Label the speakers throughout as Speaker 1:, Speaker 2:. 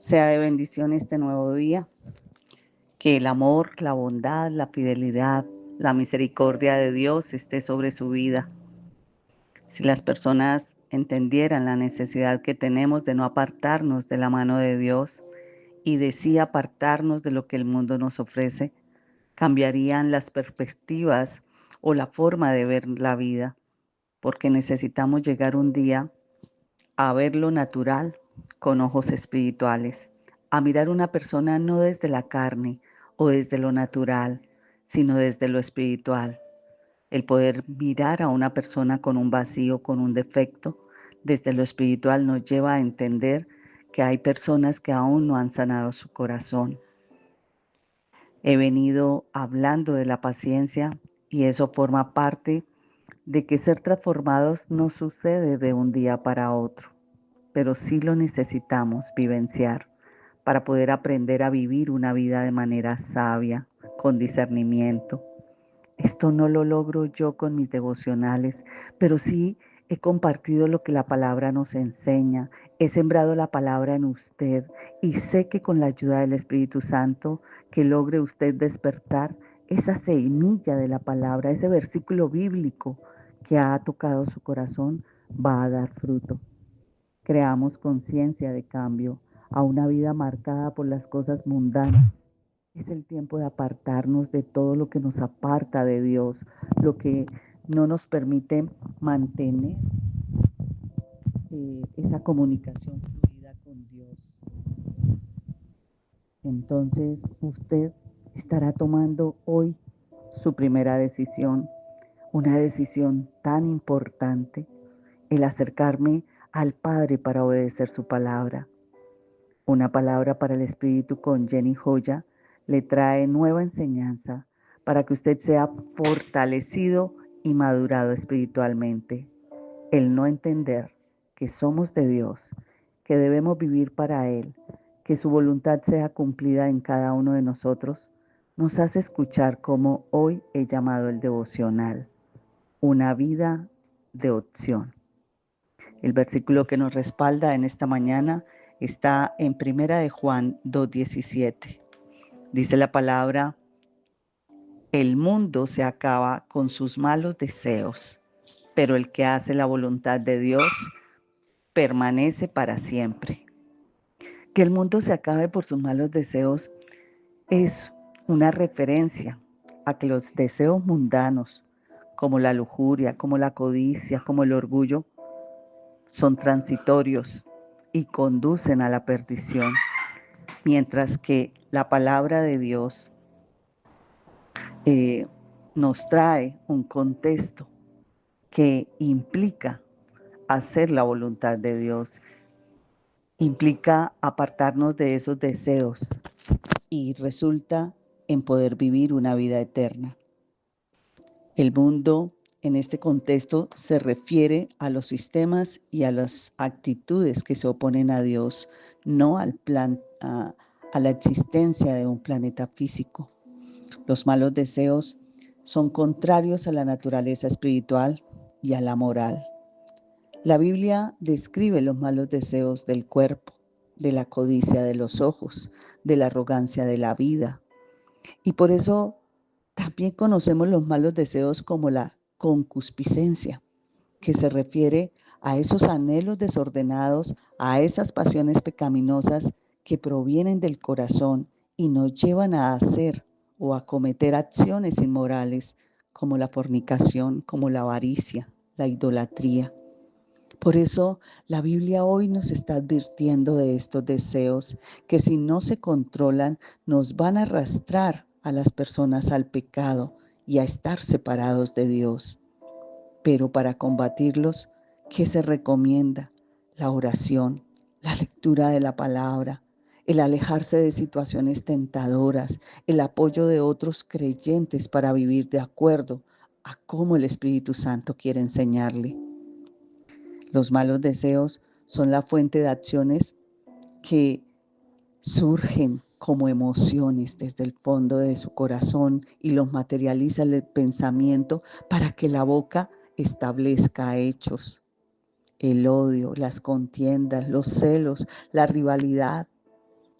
Speaker 1: Sea de bendición este nuevo día, que el amor, la bondad, la fidelidad, la misericordia de Dios esté sobre su vida. Si las personas entendieran la necesidad que tenemos de no apartarnos de la mano de Dios y de sí apartarnos de lo que el mundo nos ofrece, cambiarían las perspectivas o la forma de ver la vida, porque necesitamos llegar un día a ver lo natural con ojos espirituales, a mirar una persona no desde la carne o desde lo natural, sino desde lo espiritual. El poder mirar a una persona con un vacío, con un defecto, desde lo espiritual nos lleva a entender que hay personas que aún no han sanado su corazón. He venido hablando de la paciencia y eso forma parte de que ser transformados no sucede de un día para otro, pero sí lo necesitamos vivenciar para poder aprender a vivir una vida de manera sabia, con discernimiento. Esto no lo logro yo con mis devocionales, pero sí he compartido lo que la palabra nos enseña, he sembrado la palabra en usted y sé que con la ayuda del Espíritu Santo que logre usted despertar esa semilla de la palabra, ese versículo bíblico que ha tocado su corazón, va a dar fruto. Creamos conciencia de cambio a una vida marcada por las cosas mundanas. Es el tiempo de apartarnos de todo lo que nos aparta de Dios, lo que no nos permite mantener esa comunicación fluida con Dios. Entonces usted estará tomando hoy su primera decisión, una decisión tan importante, el acercarme al Padre para obedecer su palabra. Una palabra para el Espíritu con Jenny Joya le trae nueva enseñanza para que usted sea fortalecido y madurado espiritualmente. El no entender que somos de Dios, que debemos vivir para Él, que su voluntad sea cumplida en cada uno de nosotros, nos hace escuchar como hoy he llamado el devocional, una vida de opción. El versículo que nos respalda en esta mañana está en Primera de Juan 2:17. Dice la palabra: el mundo se acaba con sus malos deseos, pero el que hace la voluntad de Dios permanece para siempre. Que el mundo se acabe por sus malos deseos es una referencia a que los deseos mundanos, como la lujuria, como la codicia, como el orgullo, son transitorios y conducen a la perdición, mientras que la palabra de Dios nos trae un contexto que implica hacer la voluntad de Dios, implica apartarnos de esos deseos y resulta en poder vivir una vida eterna. El mundo en este contexto se refiere a los sistemas y a las actitudes que se oponen a Dios, no al plan, a la existencia de un planeta físico. Los malos deseos son contrarios a la naturaleza espiritual y a la moral. La Biblia describe los malos deseos del cuerpo, de la codicia de los ojos, de la arrogancia de la vida. Y por eso también conocemos los malos deseos como la concupiscencia, que se refiere a esos anhelos desordenados, a esas pasiones pecaminosas que provienen del corazón y nos llevan a hacer o a cometer acciones inmorales como la fornicación, como la avaricia, la idolatría. Por eso la Biblia hoy nos está advirtiendo de estos deseos que si no se controlan nos van a arrastrar a las personas al pecado y a estar separados de Dios. Pero para combatirlos, ¿qué se recomienda? La oración, la lectura de la palabra, el alejarse de situaciones tentadoras, el apoyo de otros creyentes para vivir de acuerdo a cómo el Espíritu Santo quiere enseñarle. Los malos deseos son la fuente de acciones que surgen como emociones desde el fondo de su corazón y los materializa el pensamiento para que la boca establezca hechos. El odio, las contiendas, los celos, la rivalidad,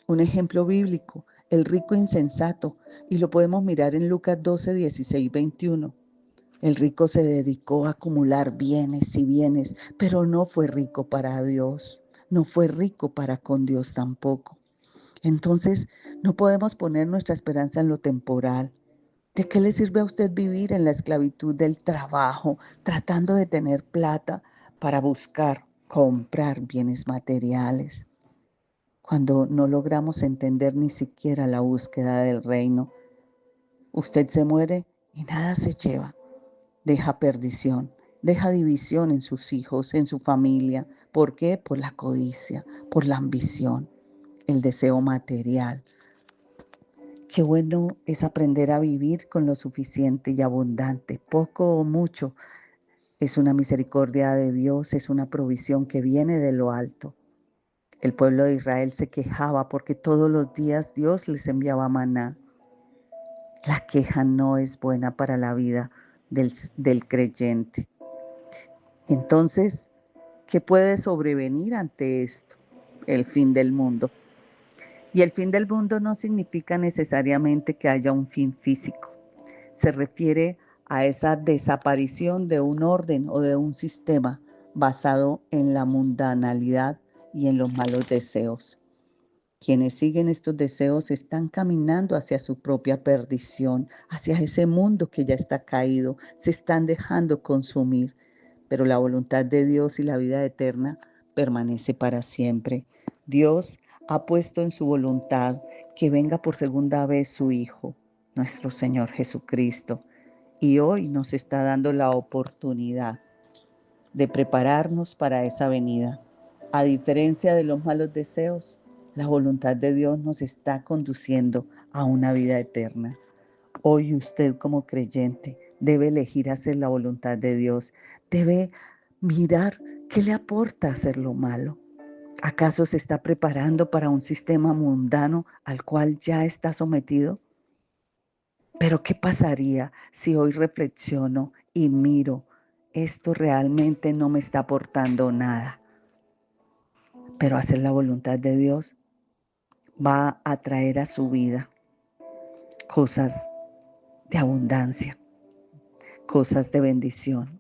Speaker 1: Un ejemplo bíblico, el rico insensato, y lo podemos mirar en Lucas 12, 16, 21. El rico se dedicó a acumular bienes y bienes, pero no fue rico para Dios, no fue rico para con Dios tampoco. Entonces, no podemos poner nuestra esperanza en lo temporal. ¿De qué le sirve a usted vivir en la esclavitud del trabajo, tratando de tener plata para buscar, comprar bienes materiales, cuando no logramos entender ni siquiera la búsqueda del reino? Usted se muere y nada se lleva. Deja perdición, deja división en sus hijos, en su familia. ¿Por qué? Por la codicia, por la ambición, el deseo material. Qué bueno es aprender a vivir con lo suficiente y abundante, poco o mucho. Es una misericordia de Dios, es una provisión que viene de lo alto. El pueblo de Israel se quejaba porque todos los días Dios les enviaba maná. La queja no es buena para la vida del creyente. Entonces, ¿qué puede sobrevenir ante esto? El fin del mundo. Y el fin del mundo no significa necesariamente que haya un fin físico. Se refiere a esa desaparición de un orden o de un sistema basado en la mundanalidad y en los malos deseos. Quienes siguen estos deseos están caminando hacia su propia perdición, hacia ese mundo que ya está caído, se están dejando consumir, pero la voluntad de Dios y la vida eterna permanece para siempre. Dios ha puesto en su voluntad que venga por segunda vez su Hijo, nuestro Señor Jesucristo, y hoy nos está dando la oportunidad de prepararnos para esa venida. A diferencia de los malos deseos, la voluntad de Dios nos está conduciendo a una vida eterna. Hoy usted como creyente debe elegir hacer la voluntad de Dios. Debe mirar qué le aporta hacer lo malo. ¿Acaso se está preparando para un sistema mundano al cual ya está sometido? Pero ¿qué pasaría si hoy reflexiono y miro, esto realmente no me está aportando nada? Pero hacer la voluntad de Dios va a traer a su vida cosas de abundancia, cosas de bendición.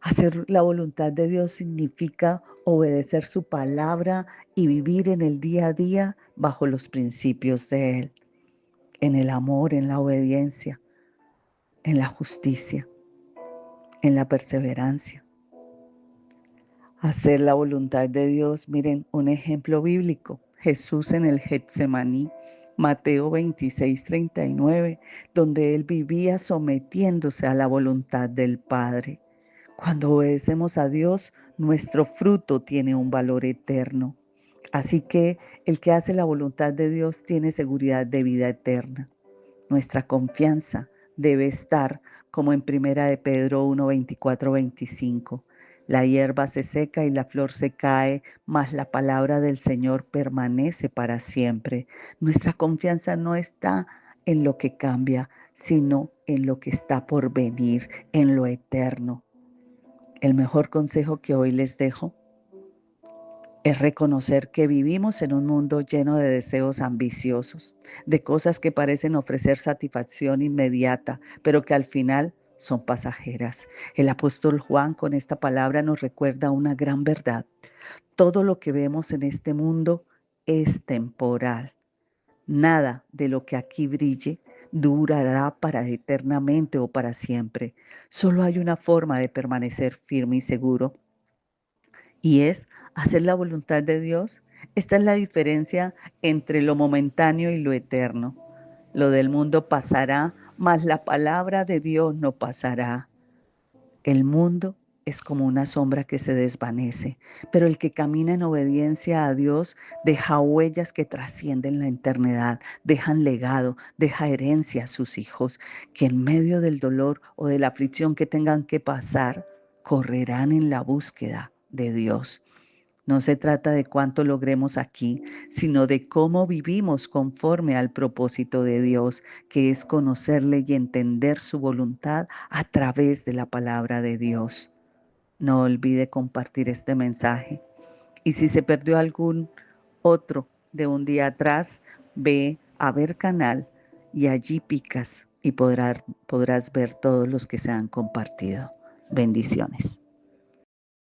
Speaker 1: Hacer la voluntad de Dios significa obedecer su palabra y vivir en el día a día bajo los principios de Él, en el amor, en la obediencia, en la justicia, en la perseverancia. Hacer la voluntad de Dios, miren, un ejemplo bíblico, Jesús en el Getsemaní, Mateo 26:39, donde Él vivía sometiéndose a la voluntad del Padre. Cuando obedecemos a Dios, nuestro fruto tiene un valor eterno. Así que el que hace la voluntad de Dios tiene seguridad de vida eterna. Nuestra confianza debe estar como en Primera de Pedro 1, 24, 25. La hierba se seca y la flor se cae, mas la palabra del Señor permanece para siempre. Nuestra confianza no está en lo que cambia, sino en lo que está por venir, en lo eterno. El mejor consejo que hoy les dejo es reconocer que vivimos en un mundo lleno de deseos ambiciosos, de cosas que parecen ofrecer satisfacción inmediata, pero que al final son pasajeras. El apóstol Juan con esta palabra nos recuerda una gran verdad. Todo lo que vemos en este mundo es temporal. Nada de lo que aquí brille durará para eternamente o para siempre. Solo hay una forma de permanecer firme y seguro, y es hacer la voluntad de Dios. Esta es la diferencia entre lo momentáneo y lo eterno. Lo del mundo pasará, mas la palabra de Dios no pasará. El mundo es como una sombra que se desvanece, pero el que camina en obediencia a Dios deja huellas que trascienden la eternidad, dejan legado, deja herencia a sus hijos, que en medio del dolor o de la aflicción que tengan que pasar, correrán en la búsqueda de Dios. No se trata de cuánto logremos aquí, sino de cómo vivimos conforme al propósito de Dios, que es conocerle y entender su voluntad a través de la palabra de Dios. No olvide compartir este mensaje. Y si se perdió algún otro de un día atrás, ve a ver canal y allí picas y podrás ver todos los que se han compartido. Bendiciones.